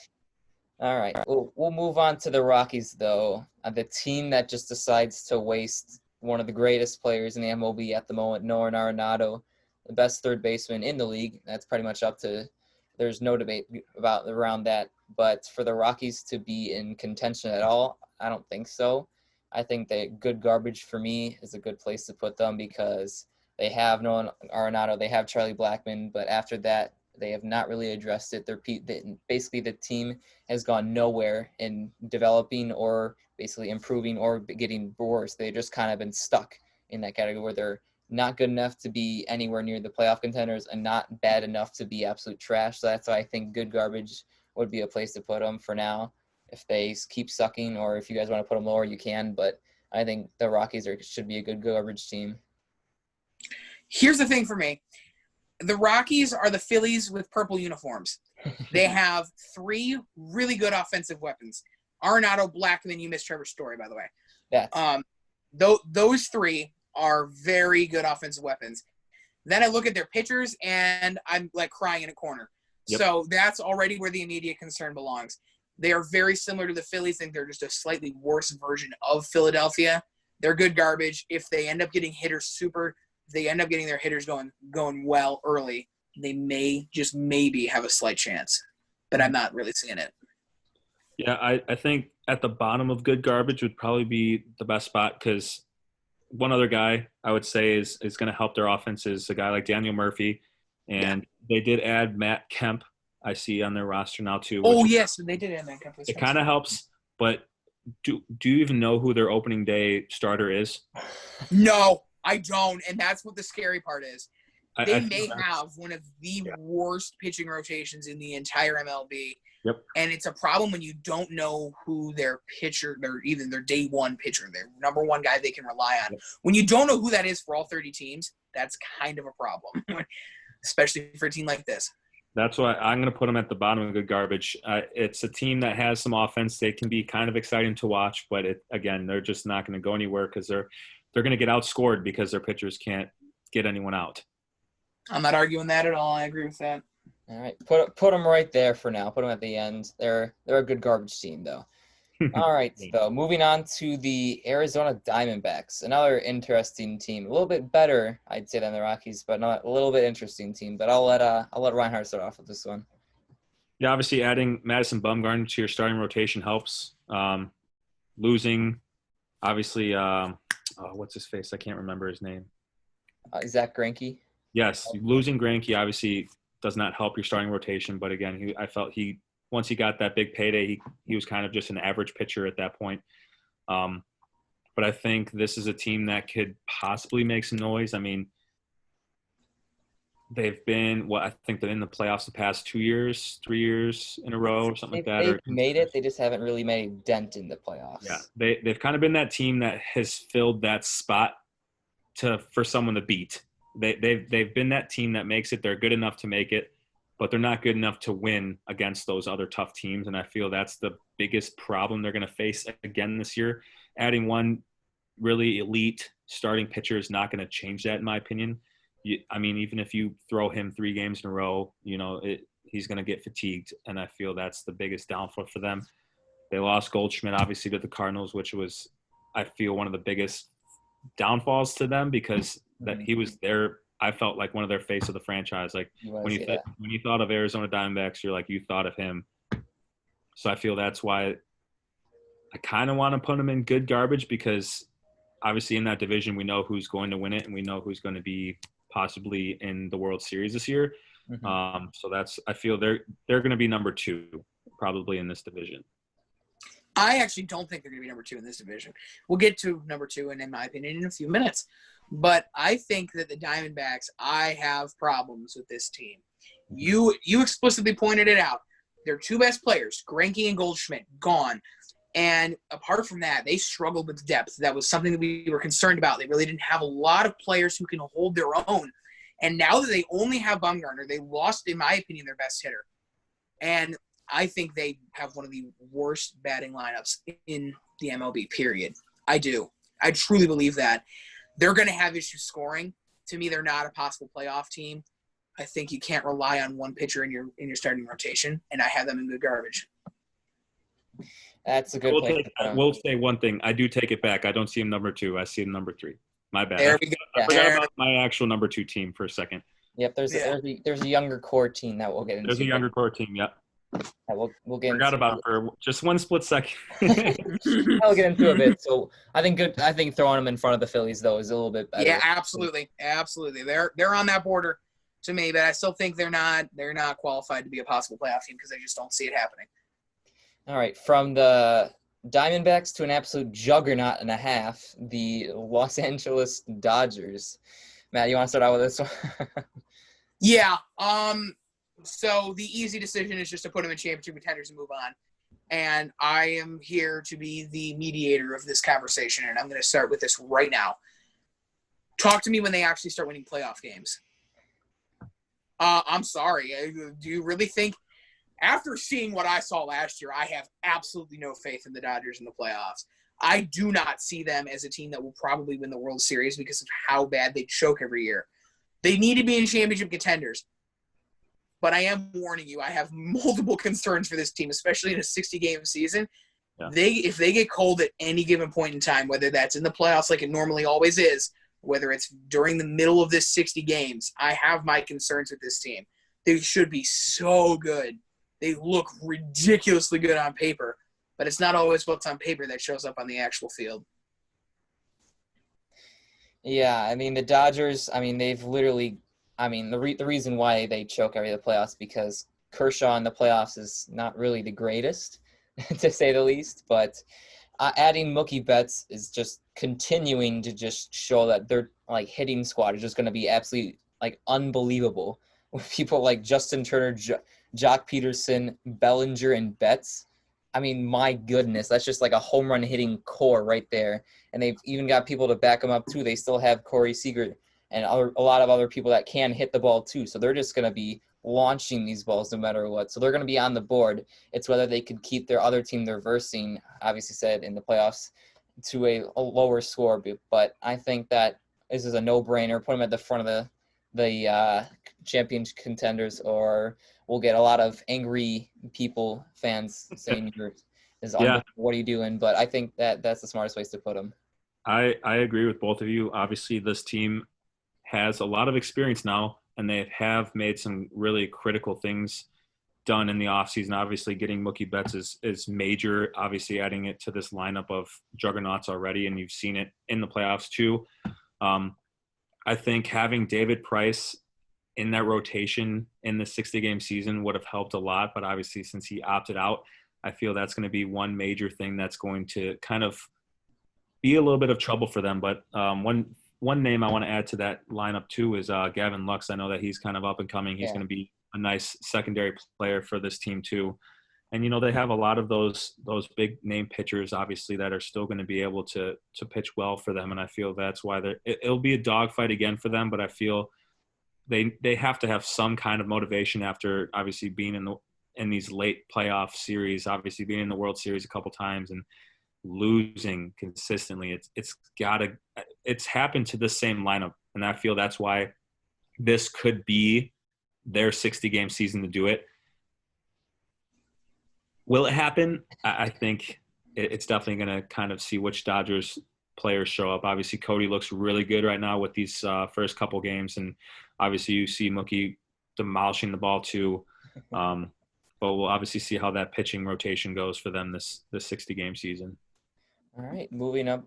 All right. We'll move on to the Rockies, though. The team that just decides to waste one of the greatest players in the MLB at the moment, Nolan Arenado, the best third baseman in the league. That's pretty much up to – there's no debate around that. But for the Rockies to be in contention at all, I don't think so. I think that good garbage for me is a good place to put them because they have Nolan Arenado, they have Charlie Blackmon, but after that, they have not really addressed it. Basically, the team has gone nowhere in developing or basically improving or getting worse. They've just kind of been stuck in that category where they're not good enough to be anywhere near the playoff contenders and not bad enough to be absolute trash. So that's why I think good garbage would be a place to put them for now. If they keep sucking or if you guys want to put them lower, you can. But I think the Rockies should be a good garbage team. Here's the thing for me. The Rockies are the Phillies with purple uniforms. They have 3 really good offensive weapons. Arenado, Blackmon, you missed Trevor Story, by the way. Yeah. Those 3 are very good offensive weapons. Then I look at their pitchers, and I'm crying in a corner. Yep. So that's already where the immediate concern belongs. They are very similar to the Phillies. I think they're just a slightly worse version of Philadelphia. They're good garbage. If they end up getting they end up getting their hitters going well early, they may just maybe have a slight chance. But I'm not really seeing it. Yeah, I think at the bottom of good garbage would probably be the best spot because one other guy I would say is going to help their offense is a guy like Daniel Murphy. And they did add Matt Kemp, I see, on their roster now too. Oh, yes, they did add Matt Kemp. It kind of helps, but do you even know who their opening day starter is? No, I don't, and that's what the scary part is. They may have one of the worst pitching rotations in the entire MLB. Yep. And it's a problem when you don't know who their pitcher, even their day one pitcher, their number one guy they can rely on. Yep. When you don't know who that is for all 30 teams, that's kind of a problem, especially for a team like this. That's why I'm going to put them at the bottom of good garbage. It's a team that has some offense. They can be kind of exciting to watch, but again, they're just not going to go anywhere because they're going to get outscored because their pitchers can't get anyone out. I'm not arguing that at all. I agree with that. All right, put them right there for now. Put them at the end. They're a good garbage team, though. All right, though. Moving on to the Arizona Diamondbacks, another interesting team. A little bit better, I'd say, than the Rockies, but not a little bit interesting team. But I'll let Reinhart start off with this one. Yeah, obviously adding Madison Bumgarner to your starting rotation helps. Losing, obviously, what's his face? I can't remember his name. Zach Greinke. Yes, losing Greinke obviously does not help your starting rotation. But again, I felt once he got that big payday, he was kind of just an average pitcher at that point. But I think this is a team that could possibly make some noise. I mean, they've been I think they're in the playoffs the past 3 years in a row or something like that. They've made it. They just haven't really made a dent in the playoffs. Yeah, they've kind of been that team that has filled that spot for someone to beat. They've been that team that makes it. They're good enough to make it, but they're not good enough to win against those other tough teams. And I feel that's the biggest problem they're going to face again this year. Adding one really elite starting pitcher is not going to change that, in my opinion. I mean, even if you throw him 3 games in a row, he's going to get fatigued. And I feel that's the biggest downfall for them. They lost Goldschmidt, obviously, to the Cardinals, which was, I feel, one of the biggest downfalls to them because that he was there. I felt like one of their face of the franchise. Like when you thought of Arizona Diamondbacks, you're like, you thought of him. So I feel that's why I kind of want to put him in good garbage because obviously in that division, we know who's going to win it and we know who's going to be possibly in the World Series this year. Mm-hmm. So I feel they're going to be number 2 probably in this division. I actually don't think they're going to be number 2 in this division. We'll get to number 2, and in my opinion, in a few minutes. But I think that the Diamondbacks, I have problems with this team. You explicitly pointed it out. Their 2 best players, Greinke and Goldschmidt, gone. And apart from that, they struggled with depth. That was something that we were concerned about. They really didn't have a lot of players who can hold their own. And now that they only have Bumgarner, they lost, in my opinion, their best hitter. And I think they have one of the worst batting lineups in the MLB, period. I do. I truly believe that. They're going to have issues scoring. To me, they're not a possible playoff team. I think you can't rely on one pitcher in your starting rotation, and I have them in good garbage. That's a good point. I will say one thing. I do take it back. I don't see him number 2. I see him number 3. My bad. There we go. I forgot about my actual number 2 team for a second. Yep, there's a younger core team that we'll get into. There's a younger core team, yep. Yeah, we'll get forgot about it for just one split second. I'll get into a bit. So I think throwing them in front of the Phillies though is a little bit better. Yeah, absolutely. They're on that border to me, but I still think they're not qualified to be a possible playoff team because I just don't see it happening. All right, from the Diamondbacks to an absolute juggernaut and a half, the Los Angeles Dodgers. Matt, you want to start out with this one? Yeah. So the easy decision is just to put them in championship contenders and move on. And I am here to be the mediator of this conversation, and I'm going to start with this right now. Talk to me when they actually start winning playoff games. I'm sorry. Do you really think – after seeing what I saw last year, I have absolutely no faith in the Dodgers in the playoffs. I do not see them as a team that will probably win the World Series because of how bad they choke every year. They need to be in championship contenders. But I am warning you, I have multiple concerns for this team, especially in a 60-game season. Yeah. If they get cold at any given point in time, whether that's in the playoffs like it normally always is, whether it's during the middle of this 60 games, I have my concerns with this team. They should be so good. They look ridiculously good on paper, but it's not always what's on paper that shows up on the actual field. Yeah, I mean, the Dodgers, I mean, they've literally – I mean, the reason why they choke every the playoffs because Kershaw in the playoffs is not really the greatest, to say the least. But adding Mookie Betts is just continuing to just show that their like hitting squad is just going to be absolutely like unbelievable with people like Justin Turner, Jock Peterson, Bellinger, and Betts. I mean, my goodness, that's just like a home run hitting core right there. And they've even got people to back them up too. They still have Corey Seager and a lot of other people that can hit the ball too. So they're just going to be launching these balls no matter what. So they're going to be on the board. It's whether they could keep their other team they're versing, obviously said in the playoffs, to a lower score. But I think that this is a no-brainer. Put them at the front of the championship contenders, or we'll get a lot of angry fans saying what are you doing? But I think that's the smartest place to put them. I agree with both of you. Obviously, this team has a lot of experience now, and they have made some really critical things done in the offseason. Obviously, getting Mookie Betts is major. Obviously, adding it to this lineup of juggernauts already, and you've seen it in the playoffs too. I think having David Price in that rotation in the 60-game season would have helped a lot. But obviously, since he opted out, I feel that's going to be one major thing that's going to kind of be a little bit of trouble for them. But one name I want to add to that lineup too is Gavin Lux. I know that he's kind of up and coming. He's going to be a nice secondary player for this team too. And, they have a lot of those big name pitchers, obviously, that are still going to be able to pitch well for them. And I feel that's why it'll be a dogfight again for them. But I feel they have to have some kind of motivation after obviously being in these late playoff series, obviously being in the World Series a couple times and losing consistently. It's happened to this same lineup. And I feel that's why this could be their 60-game season to do it. Will it happen? I think it's definitely going to kind of see which Dodgers players show up. Obviously, Cody looks really good right now with these first couple games, and obviously you see Mookie demolishing the ball too. But we'll obviously see how that pitching rotation goes for them this 60-game season. All right, moving up.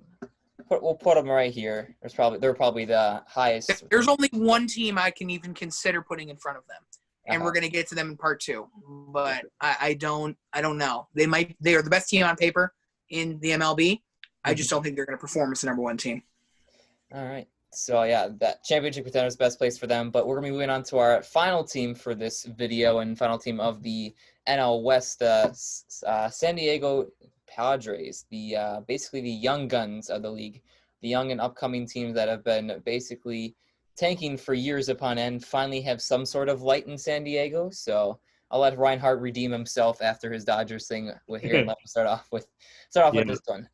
We'll put them right here. They're probably the highest. There's only one team I can even consider putting in front of them. And we're going to get to them in part 2, but I don't know. They are the best team on paper in the MLB. I just don't think they're going to perform as the number 1 team. All right. So that championship contender is the best place for them, but we're going to be moving on to our final team for this video and final team of the NL West, San Diego Padres, basically the young guns of the league, the young and upcoming teams that have been basically tanking for years upon end, finally have some sort of light in San Diego. So I'll let Reinhart redeem himself after his Dodgers thing with here and let him start off with this one.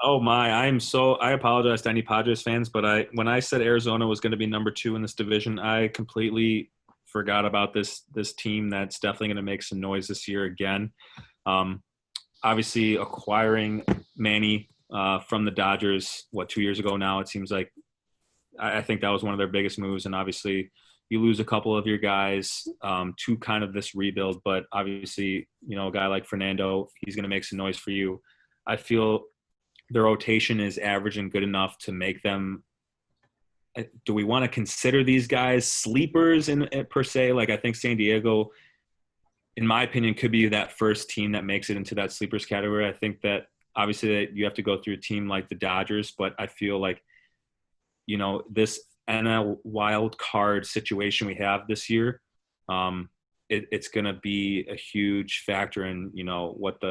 Oh my, I apologize to any Padres fans, but when I said Arizona was going to be number 2 in this division, I completely forgot about this team that's definitely going to make some noise this year again. Obviously acquiring Manny from the Dodgers, 2 years ago now, it seems like. I think that was one of their biggest moves, and obviously you lose a couple of your guys to kind of this rebuild, but obviously, a guy like Fernando, he's going to make some noise for you. I feel the rotation is average and good enough to make them – do we want to consider these guys sleepers per se? Like I think San Diego, in my opinion, could be that first team that makes it into that sleepers category. I think that obviously you have to go through a team like the Dodgers, but I feel like this NL wild card situation we have this year, it's going to be a huge factor in, what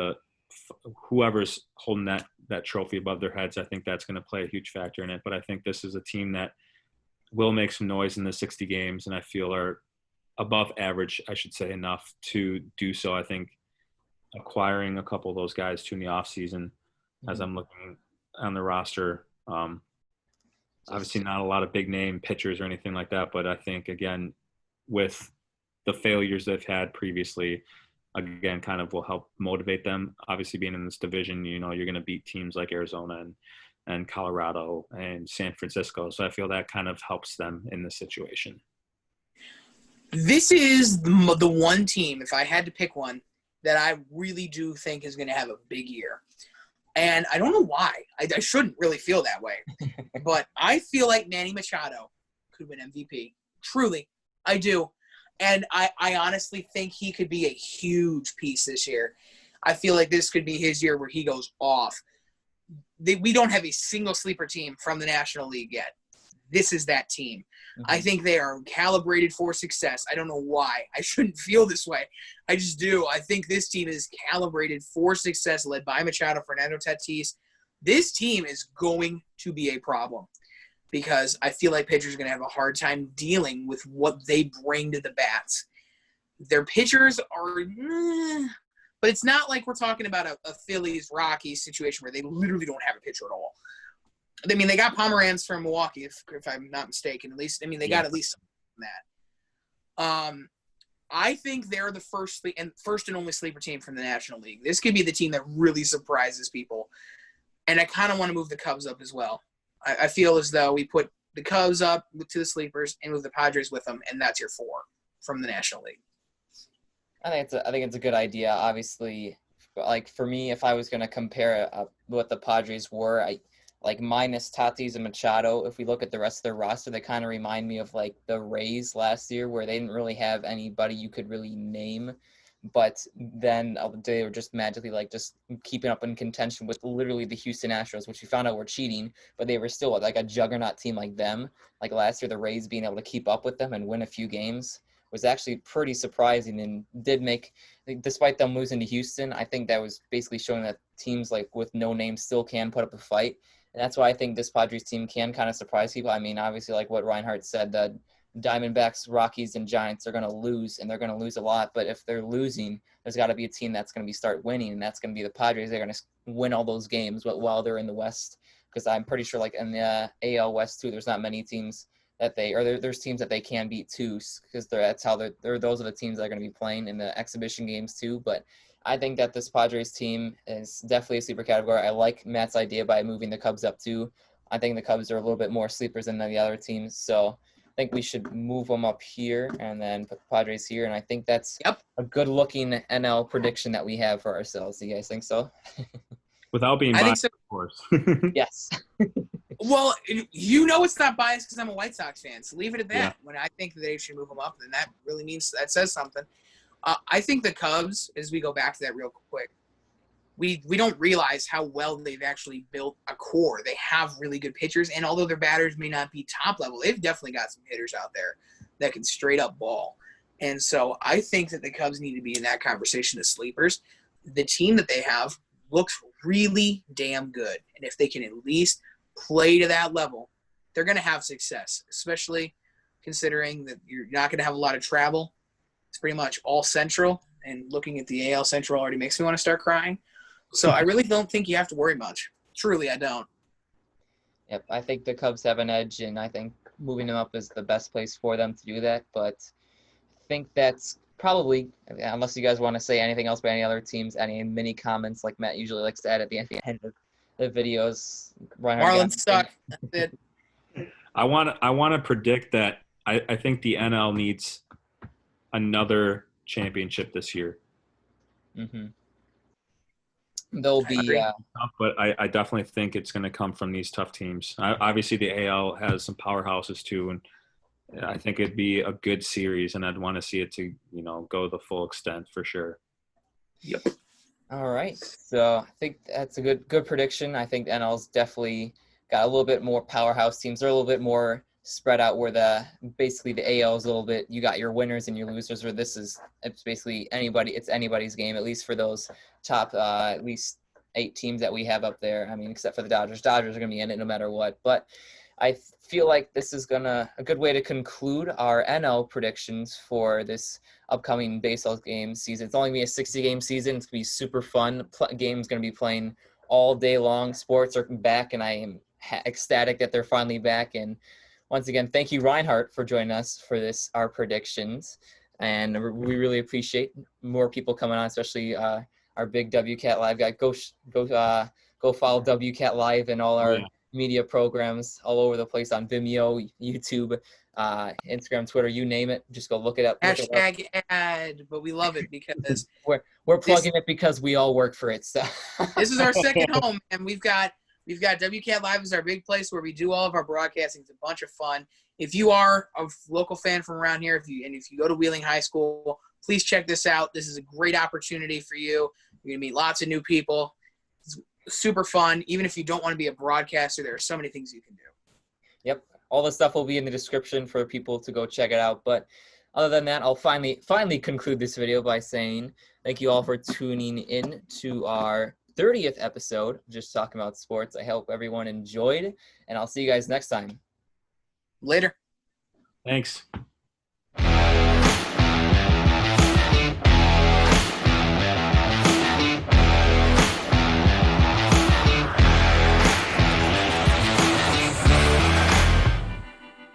whoever's holding that trophy above their heads. I think that's going to play a huge factor in it. But I think this is a team that will make some noise in the 60 games, and I feel are above average, I should say, enough to do so. I think acquiring a couple of those guys too in the offseason, as I'm looking on the roster, obviously not a lot of big name pitchers or anything like that, but I think, again, with the failures they've had previously, again, kind of will help motivate them. Obviously being in this division, you're going to beat teams like Arizona and Colorado and San Francisco. So I feel that kind of helps them in this situation. This is the one team, if I had to pick one, that I really do think is going to have a big year. And I don't know why. I shouldn't really feel that way. But I feel like Manny Machado could win MVP. Truly. I do. And I honestly think he could be a huge piece this year. I feel like this could be his year where he goes off. We don't have a single sleeper team from the National League yet. This is that team. Mm-hmm. I think they are calibrated for success. I don't know why. I shouldn't feel this way. I just do. I think this team is calibrated for success, led by Machado, Fernando Tatis. This team is going to be a problem because I feel like pitchers are going to have a hard time dealing with what they bring to the bats. Their pitchers are but it's not like we're talking about a Phillies Rockies situation where they literally don't have a pitcher at all. I mean, they got Pomeranz from Milwaukee, if I'm not mistaken. At least, I mean, they got at least that. I think they're the first and only sleeper team from the National League. This could be the team that really surprises people. And I kind of want to move the Cubs up as well. I feel as though we put the Cubs up to the sleepers and move the Padres with them, and that's your 4 from the National League. I think it's a good idea. Obviously, like for me, if I was going to compare what the Padres were, minus Tatis and Machado, if we look at the rest of their roster, they kind of remind me of like the Rays last year, where they didn't really have anybody you could really name, but then they were just magically like just keeping up in contention with literally the Houston Astros, which we found out were cheating, but they were still like a juggernaut team like them. Like last year, the Rays being able to keep up with them and win a few games was actually pretty surprising, and did make, despite them losing to Houston, I think that was basically showing that teams like with no name still can put up a fight. And that's why I think this Padres team can kind of surprise people. I mean, obviously, like what Reinhart said, the Diamondbacks, Rockies, and Giants are going to lose, and they're going to lose a lot. But if they're losing, there's got to be a team that's going to start winning, and that's going to be the Padres. They're going to win all those games while they're in the West, because I'm pretty sure like in the AL West too, there's not many teams that there's teams that they can beat too, because those are the teams that are going to be playing in the exhibition games too. But I think that this Padres team is definitely a sleeper category. I like Matt's idea by moving the Cubs up too. I think the Cubs are a little bit more sleepers than the other teams, so I think we should move them up here and then put the Padres here. And I think that's a good-looking NL prediction that we have for ourselves. Do you guys think so? Without being biased, of course. Yes. Well, it's not biased because I'm a White Sox fan, so leave it at that. Yeah. When I think that they should move them up, then that really means that says something. I think the Cubs, as we go back to that real quick, we don't realize how well they've actually built a core. They have really good pitchers, and although their batters may not be top level, they've definitely got some hitters out there that can straight up ball. And so I think that the Cubs need to be in that conversation as sleepers. The team that they have looks really damn good, and if they can at least play to that level, they're going to have success, especially considering that you're not going to have a lot of travel. It's pretty much all Central, and looking at the AL Central already makes me want to start crying. So I really don't think you have to worry much. Truly, I don't. Yep, I think the Cubs have an edge, and I think moving them up is the best place for them to do that. But I think that's probably, unless you guys want to say anything else about any other teams, any mini comments like Matt usually likes to add at the end of the videos. Marlins suck. That's it. I want to predict that I think the NL needs another championship this year. Mm-hmm. They'll be, but I definitely think it's going to come from these tough teams. Obviously, the AL has some powerhouses too, and I think it'd be a good series, and I'd want to see it to go the full extent for sure. Yep. All right, so I think that's a good prediction. I think NL's definitely got a little bit more powerhouse teams. They're a little bit more spread out, where basically the AL is a little bit, you got your winners and your losers, where it's basically it's anybody's game, at least for those top at least 8 teams that we have up there. I mean, except for the Dodgers. Dodgers are going to be in it no matter what. But I feel like this is a good way to conclude our NL predictions for this upcoming baseball game season. It's only going to be a 60-game season. It's going to be super fun. Games going to be playing all day long. Sports are back, and I am ecstatic that they're finally back. And once again, thank you, Reinhart, for joining us for our predictions. And we really appreciate more people coming on, especially our big WCAT Live guy. Go follow WCAT Live and all our media programs all over the place on Vimeo, YouTube, Instagram, Twitter, you name it. Just go look it up. Hashtag ad, but we love it because we're plugging it because we all work for it. So this is our second home, and we've got WCAT Live is our big place where we do all of our broadcasting. It's a bunch of fun. If you are a local fan from around here, if you go to Wheeling High School, please check this out. This is a great opportunity for you. You're going to meet lots of new people. It's super fun. Even if you don't want to be a broadcaster, there are so many things you can do. Yep. All the stuff will be in the description for people to go check it out. But other than that, I'll finally conclude this video by saying thank you all for tuning in to our 30th episode, just talking about sports. I hope everyone enjoyed, and I'll see you guys next time. Later. Thanks.